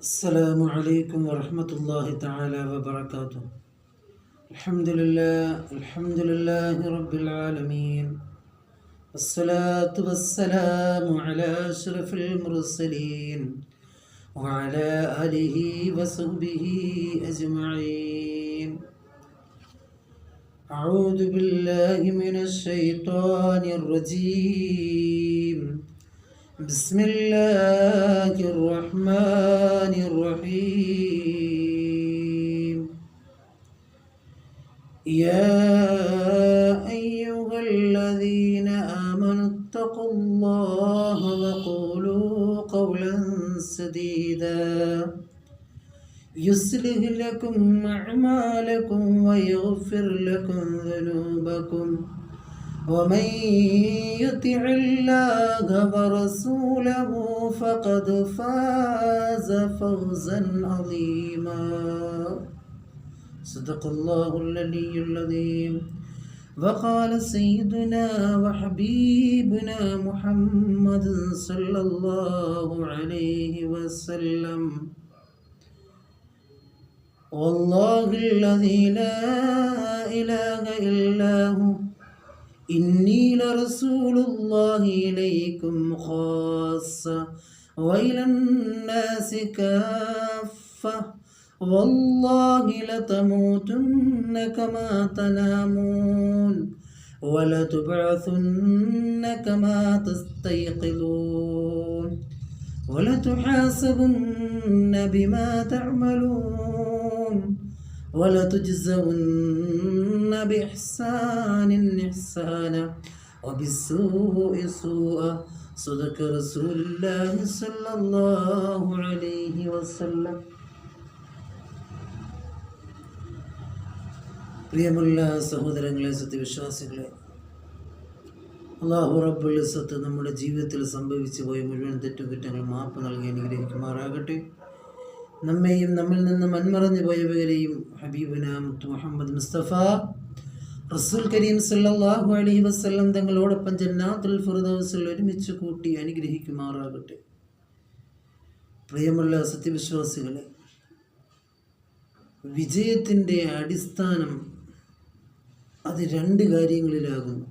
السلام عليكم ورحمة الله تعالى وبركاته. الحمد لله رب العالمين، والصلاة والسلام على أشرف المرسلين وعلى آله وصحبه أجمعين. أعوذ بالله من الشيطان الرجيم. بسم الله الرحمن الرحيم. يا أيها الذين آمنوا اتقوا الله وقولوا قولا سديدا يصلح لكم أعمالكم ويغفر لكم ذنوبكم، ومن يطع الله ورسوله فقد فاز فوزا عظيما. صدق الله العلي العظيم. وقال سيدنا وحبيبنا محمد صلى الله عليه وسلم: والله الذي لا إله إلا هو إني لرسول الله إليكم خاصة وإلى الناس كافة، والله لتموتن كما تنامون ولتبعثن كما تستيقظون ولتحاسبن بما تعملون ولتجزون بإحسان إحسانا وبالسوء سوءا. صدق رسول الله صلى الله عليه وسلم. പ്രിയമുള്ള സഹോദരങ്ങളെ, സത്യവിശ്വാസികളെ, അല്ലാഹു റബ്ബുൽ ഇസ്സത്ത് നമ്മുടെ ജീവിതത്തിൽ സംഭവിച്ചു പോയ മുഴുവൻ തെറ്റുകുറ്റങ്ങൾ മാപ്പ് നൽകി അനുഗ്രഹിക്കുമാറാകട്ടെ. നമ്മെയും നമ്മിൽ നിന്ന് മൺമറഞ്ഞു പോയവരെയും ഹബീബുന മുത്ത് മുഹമ്മദ് മുസ്തഫ റസൂൽ കരീം സല്ലല്ലാഹു അലൈഹി വസല്ലം തങ്ങളോടൊപ്പം ജന്നാത്തുൽ ഫിർദൗസിൽ ഒരുമിച്ച് കൂട്ടി അനുഗ്രഹിക്കുമാറാകട്ടെ. പ്രിയമുള്ള സത്യവിശ്വാസികളെ, വിജയത്തിൻ്റെ അടിസ്ഥാനം അത് രണ്ട് കാര്യങ്ങളിലാകുന്നു.